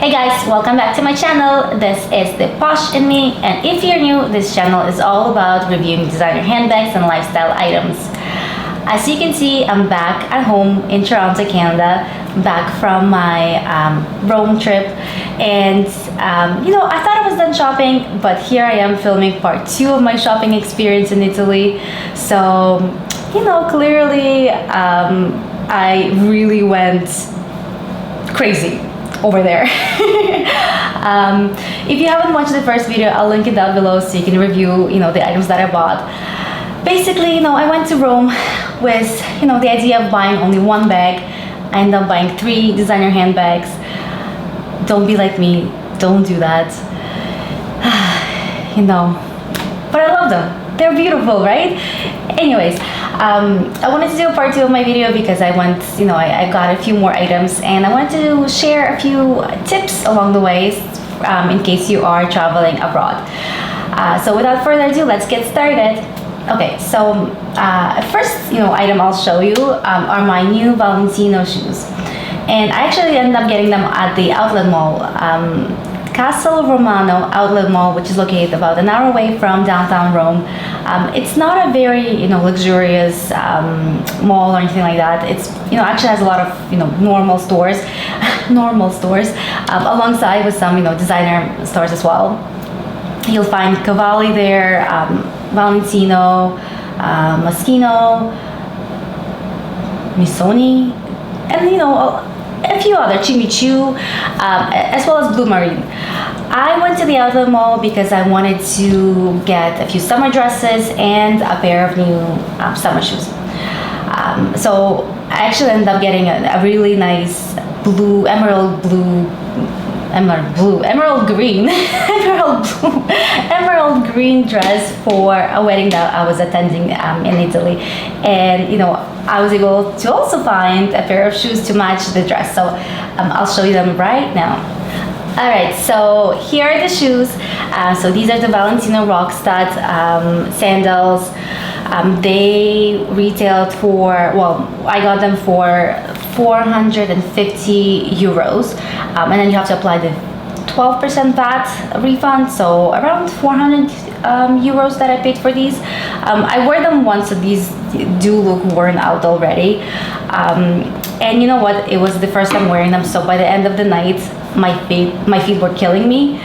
Hey guys, welcome back to my channel. This is the Posh in Me, and if you're new, this channel is all about reviewing designer handbags and lifestyle items. As you can see, I'm back at home in Toronto, Canada, back from my Rome trip, and I thought I was done shopping, but here I am filming part 2 of my shopping experience in Italy. So, clearly I really went crazy over there. If you haven't watched the first video, I'll link it down below so you can review the items that I bought. Basically, I went to Rome with the idea of buying only one bag. I ended up buying 3 designer handbags. Don't be like me, don't do that. But I love them. They're beautiful, right? Anyways, I wanted to do a part 2 of my video because I got a few more items, and I wanted to share a few tips along the way in case you are traveling abroad. So without further ado, let's get started. Okay, so first item I'll show you are my new Valentino shoes, and I actually ended up getting them at the outlet mall, Castle Romano outlet mall, which is located about an hour away from downtown Rome. It's not a very luxurious mall or anything like that. It's actually has a lot of normal stores alongside with some designer stores as well. You'll find Cavalli there, Valentino, Moschino, Missoni, and a few other, Jimmy Choo, as well as Blue Marine. I went to the outlet mall because I wanted to get a few summer dresses and a pair of new summer shoes. So I actually ended up getting a really nice emerald green dress for a wedding that I was attending in Italy, and I was able to also find a pair of shoes to match the dress. So I'll show you them right now. Alright, so here are the shoes. So these are the Valentino Rockstud sandals. They retailed for, I got them for 450 euros, and then you have to apply the 12% VAT refund, so around 400 euros that I paid for these. I wore them once, so these do look worn out already, and you know what, it was the first time wearing them, so by the end of the night my feet were killing me.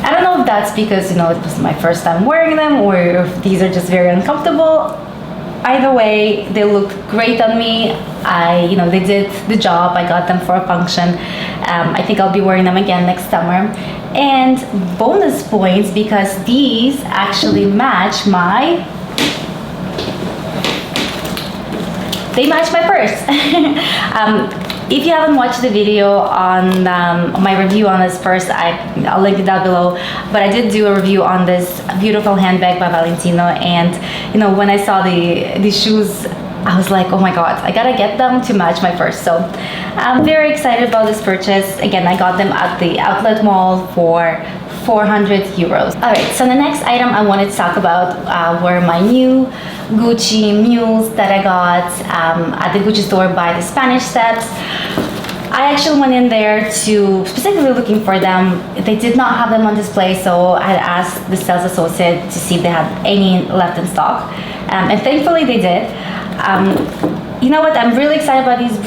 I don't know if that's because it was my first time wearing them, or if these are just very uncomfortable. Either way, they looked great on me. They did the job. I got them for a function. I think I'll be wearing them again next summer. And bonus points because these actually match my purse. If you haven't watched the video on my review on this purse, I'll link it down below. But I did do a review on this beautiful handbag by Valentino, and when I saw these shoes, I was like, oh my god, I gotta get them to match my purse. So I'm very excited about this purchase. Again, I got them at the outlet mall for 400 euros. Alright, so the next item I wanted to talk about were my new Gucci mules that I got at the Gucci store by the Spanish Steps. I actually went in there to specifically looking for them. They did not have them on display, so I had asked the sales associate to see if they had any left in stock, and thankfully they did. You know what, I'm really excited about these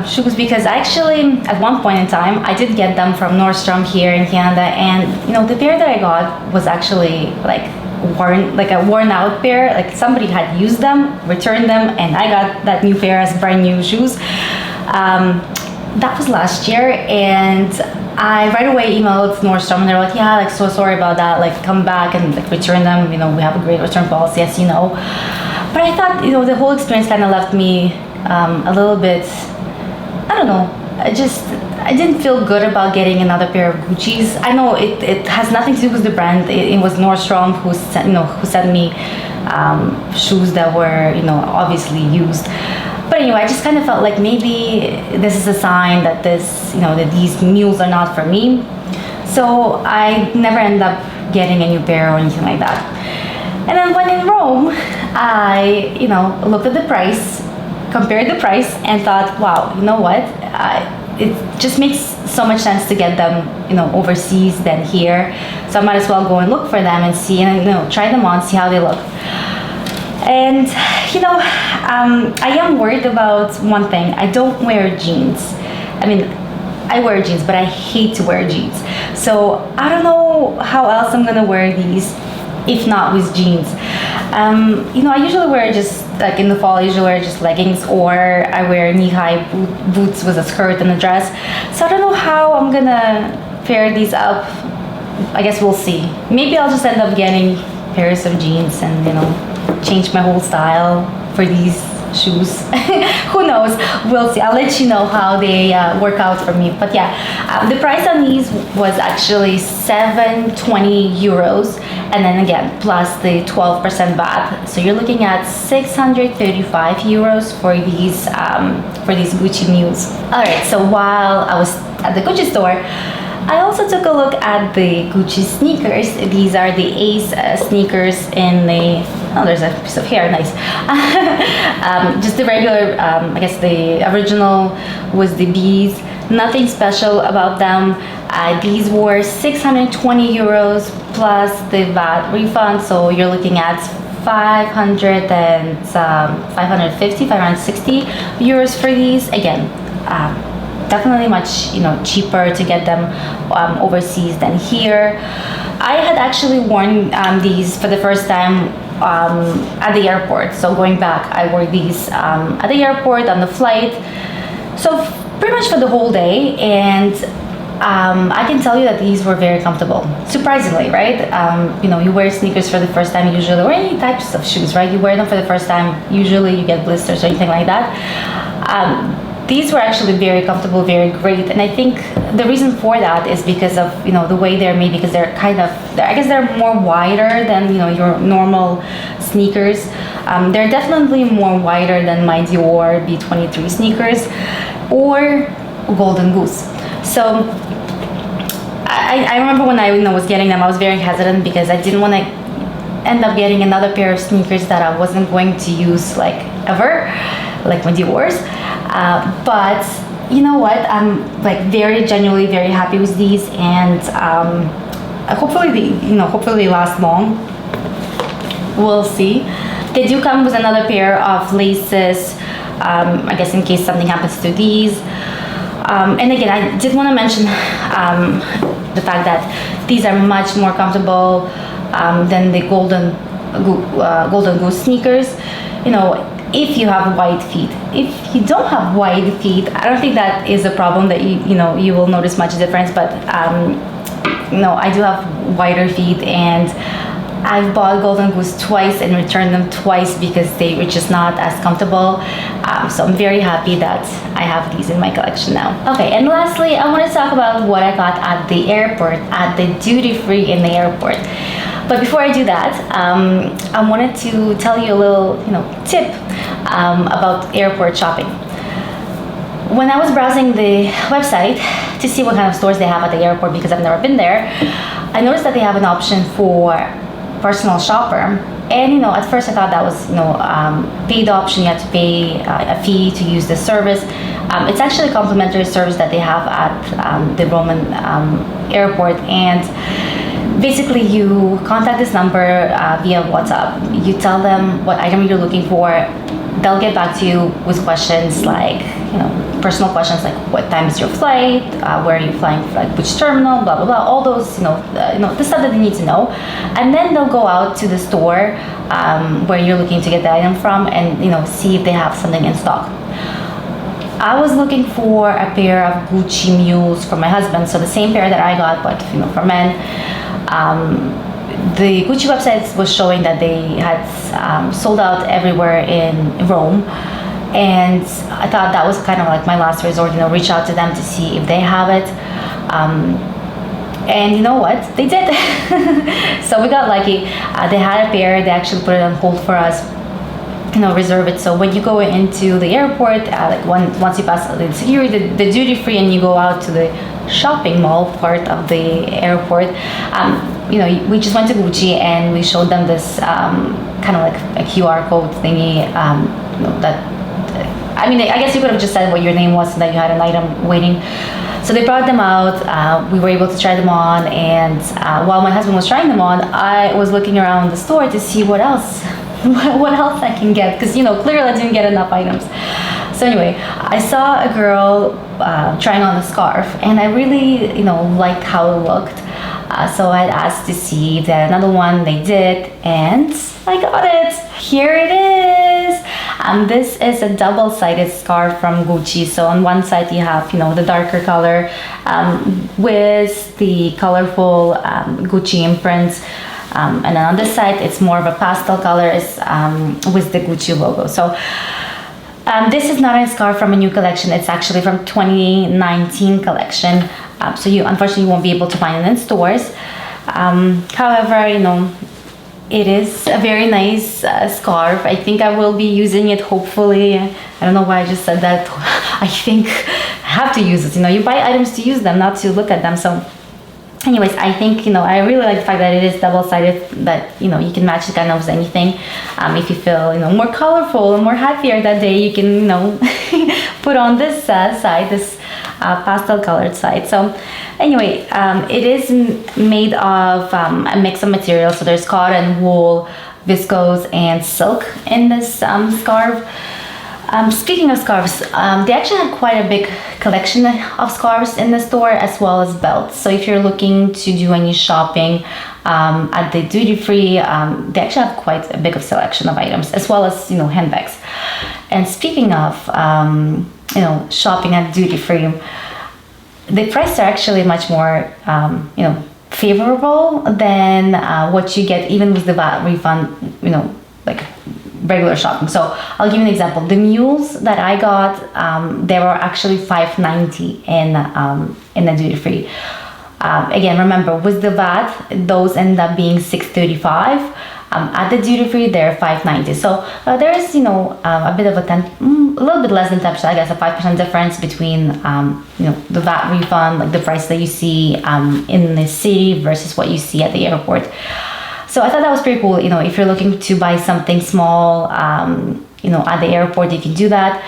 shoes because actually at one point in time I did get them from Nordstrom here in Canada, and the pair that I got was actually like a worn out pair. Like somebody had used them, returned them, and I got that new pair as brand new shoes. That was last year, and I right away emailed Nordstrom, and they were like, yeah, like so sorry about that, like come back and like return them, we have a great return policy, as you know. But I thought the whole experience kind of left me a little bit, I don't know, I didn't feel good about getting another pair of Gucci's. I know it has nothing to do with the brand. It was Nordstrom who sent me shoes that were obviously used. But anyway, I just kind of felt like maybe this is a sign that that these mules are not for me. So I never ended up getting a new pair or anything like that. And then when in Rome, I looked at the price, compared the price, and thought, wow, you know what? it just makes so much sense to get them, overseas than here. So I might as well go and look for them and see, and try them on, see how they look. And I am worried about one thing. I don't wear jeans. I mean, I wear jeans, but I hate to wear jeans. So I don't know how else I'm gonna wear these if not with jeans. I usually wear just like in the fall, I usually wear just leggings, or I wear knee-high boots with a skirt and a dress. So I don't know how I'm gonna pair these up. I guess we'll see. Maybe I'll just end up getting pairs of jeans and change my whole style for these shoes. Who knows? We'll see. I'll let you know how they work out for me. But yeah, the price on these was actually 720 euros, and then again plus the 12% VAT. So you're looking at 635 euros for these Gucci mules. All right. So while I was at the Gucci store, I also took a look at the Gucci sneakers. These are the Ace sneakers in the, there's a piece of hair, nice. Just the regular, I guess the original was the B's. Nothing special about them. These were 620 euros plus the VAT refund, so you're looking at 550, 560 euros for these. Again, definitely much cheaper to get them overseas than here. I had actually worn these for the first time at the airport. So going back, I wore these at the airport on the flight. So pretty much for the whole day, and I can tell you that these were very comfortable. Surprisingly, right? You wear sneakers for the first time usually, or any types of shoes, right? You wear them for the first time, usually you get blisters or anything like that. These were actually very comfortable, very great, and I think the reason for that is because of the way they're made, because they're I guess they're more wider than your normal sneakers. They're definitely more wider than my Dior B23 sneakers or Golden Goose. So I remember when I was getting them, I was very hesitant because I didn't want to end up getting another pair of sneakers that I wasn't going to use like ever, like my Dior's. But you know what? I'm like very genuinely very happy with these, and hopefully they last long. We'll see. They do come with another pair of laces, I guess in case something happens to these. And again, I did want to mention the fact that these are much more comfortable than the Golden Goose sneakers. If you have wide feet. If you don't have wide feet, I don't think that is a problem that you will notice much difference. But I do have wider feet, and I've bought Golden Goose twice and returned them twice because they were just not as comfortable. So I'm very happy that I have these in my collection now. Okay, and lastly, I want to talk about what I got at the airport, at the duty-free in the airport. But before I do that, I wanted to tell you a little, tip about airport shopping. When I was browsing the website to see what kind of stores they have at the airport, because I've never been there, I noticed that they have an option for personal shopper. And at first I thought that was paid option. You have to pay a fee to use the service. It's actually a complimentary service that they have at the Roman airport, and basically you contact this number via WhatsApp. You tell them what item you're looking for. They'll get back to you with questions like personal questions like what time is your flight, where are you flying, like which terminal, blah blah blah, all those the stuff that they need to know. And then they'll go out to the store where you're looking to get the item from, and see if they have something in stock. I was looking for a pair of Gucci mules for my husband, so the same pair that I got, but for men. The Gucci website was showing that they had sold out everywhere in Rome, and I thought that was kind of like my last resort, reach out to them to see if they have it. And you know what? They did. So we got lucky. They had a pair. They actually put it on hold for us. Reserve it. So when you go into the airport, once you pass the security, the duty free, and you go out to the shopping mall part of the airport, we just went to Gucci and we showed them this kind of like a QR code thingy that I mean, I guess you could have just said what your name was and that you had an item waiting. So they brought them out. We were able to try them on, and while my husband was trying them on, I was looking around the store to see what else, what else I can get, because clearly I didn't get enough items. So anyway, I saw a girl trying on a scarf, and I really, liked how it looked. So I asked to see if they had another one. They did, and I got it. Here it is. This is a double-sided scarf from Gucci. So on one side you have, the darker color with the colorful Gucci imprints. And then on this side, it's more of a pastel colors with the Gucci logo. So this is not a scarf from a new collection. It's actually from 2019 collection. So you unfortunately won't be able to find it in stores. However, it is a very nice scarf. I think I will be using it, hopefully. I don't know why I just said that. I think I have to use it. You buy items to use them, not to look at them. So anyways, I think, I really like the fact that it is double-sided, that, you can match it kind of with anything. If you feel, more colorful and more happier that day, you can, put on this side, this pastel colored side. So anyway, it is made of a mix of materials. So there's cotton, wool, viscose, and silk in this scarf. Speaking of scarves, they actually have quite a big collection of scarves in the store, as well as belts. So if you're looking to do any shopping at the duty free, they actually have quite a big of selection of items, as well as handbags. And speaking of shopping at duty free, the prices are actually much more favorable than what you get even with the VAT refund, like regular shopping. So I'll give you an example. The mules that I got, they were actually $5.90 in the duty free. Again, remember, with the VAT, those end up being $6.35. At the duty free, they're $5.90. So there is, a bit of a little bit less than 10%, I guess, a 5% difference between, the VAT refund, like the price that you see in the city versus what you see at the airport. So I thought that was pretty cool. If you're looking to buy something small, at the airport, you can do that.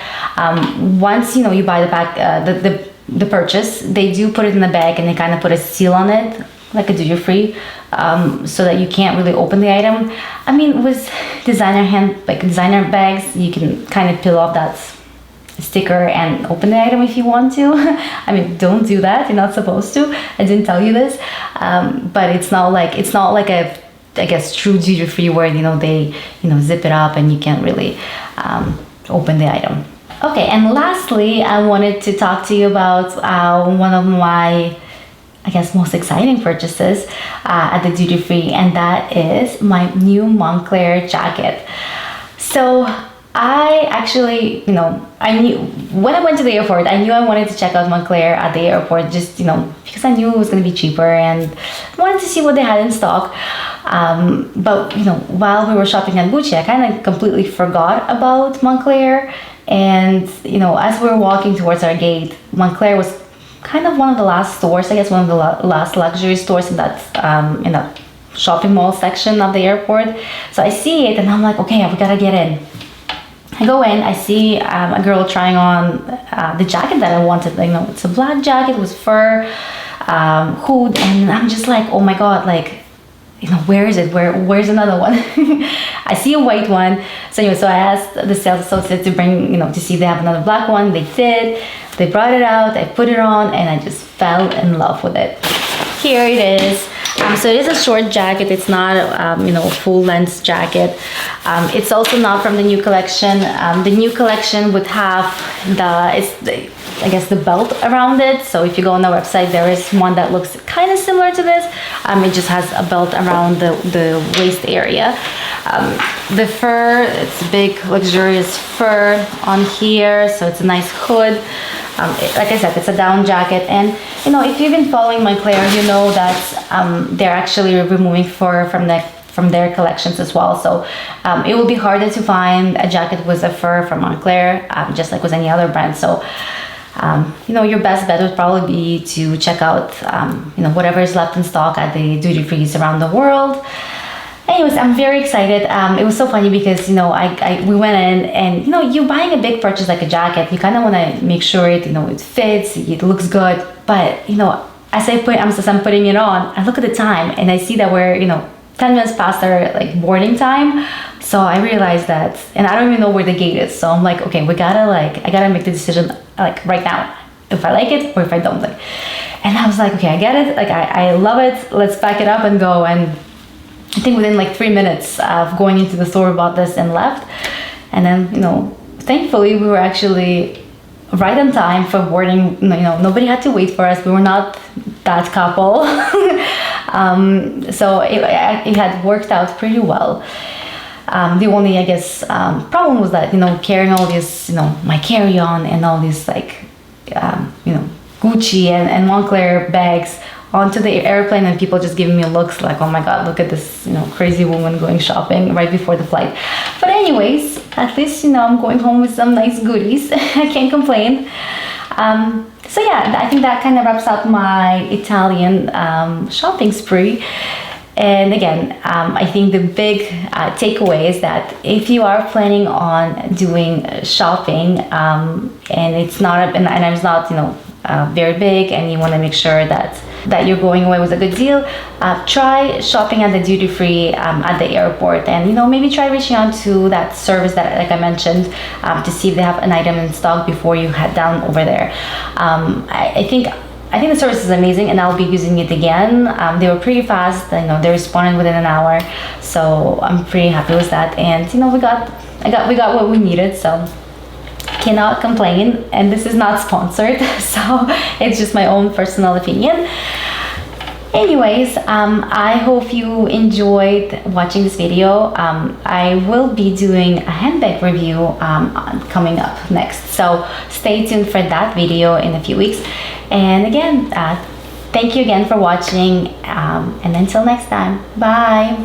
Once, you buy the bag, the purchase, they do put it in the bag and they kind of put a seal on it, like a duty free, so that you can't really open the item. I mean, with designer bags, you can kind of peel off that sticker and open the item if you want to. I mean, don't do that. You're not supposed to. I didn't tell you this, but it's not like a, I guess, true duty free where they zip it up and you can't really open the item. Okay, and lastly, I wanted to talk to you about one of my, I guess, most exciting purchases at the duty free, and that is my new Moncler jacket. So I actually, I knew when I went to the airport, I knew I wanted to check out Moncler at the airport, just, because I knew it was going to be cheaper and wanted to see what they had in stock. But, while we were shopping at Gucci, I kind of completely forgot about Moncler. And, as we were walking towards our gate, Moncler was kind of one of the last stores, I guess, one of the last luxury stores in that shopping mall section of the airport. So I see it and I'm like, okay, we gotta get in. I go in, I see a girl trying on the jacket that I wanted. It's a black jacket with fur, hood, and I'm just like, oh my god, where is it? Where's another one? I see a white one. So anyway, so I asked the sales associate to bring, to see if they have another black one. They did. They brought it out. I put it on, and I just fell in love with it. Here it is. So it is a short jacket. It's not, a full length jacket. It's also not from the new collection. The new collection would have the belt around it. So if you go on the website, there is one that looks kind of similar to this. It just has a belt around the waist area. The fur, it's big, luxurious fur on here. So it's a nice hood. Like I said, it's a down jacket, and if you've been following Moncler, you know that they're actually removing fur from their collections as well. So it will be harder to find a jacket with a fur from Moncler, just like with any other brand. So your best bet would probably be to check out whatever is left in stock at the duty frees around the world. Anyways, I'm very excited. It was so funny because we went in, and you buying a big purchase like a jacket, you kind of want to make sure it fits, it looks good. But as I'm putting it on, I look at the time and I see that we're 10 minutes past our like boarding time. So I realized that, and I don't even know where the gate is. So I'm like, okay, I gotta make the decision like right now, if I like it or if I don't like. And I was like, okay, I get it. Like I love it. Let's pack it up and go. And I think within like 3 minutes of going into the store, we bought this and left. And then, thankfully we were actually right on time for boarding. Nobody had to wait for us. We were not that couple. So it had worked out pretty well. The only, I guess, problem was that, carrying all this, my carry-on and all these like, Gucci and Moncler bags onto the airplane, and people just giving me looks like, oh my God, look at this, crazy woman going shopping right before the flight. But anyways, at least, I'm going home with some nice goodies. I can't complain. So yeah, I think that kind of wraps up my Italian shopping spree. And again, I think the big takeaway is that if you are planning on doing shopping, and it's not very big, and you want to make sure that you're going away with a good deal, try shopping at the duty free at the airport, and maybe try reaching out to that service that, like I mentioned, to see if they have an item in stock before you head down over there. I think the service is amazing, and I'll be using it again. They were pretty fast. They responded within an hour, so I'm pretty happy with that. And we got what we needed, so cannot complain. And this is not sponsored, so it's just my own personal opinion. Anyways, I hope you enjoyed watching this video. I will be doing a handbag review coming up next, so stay tuned for that video in a few weeks. And again, thank you again for watching, and until next time, bye.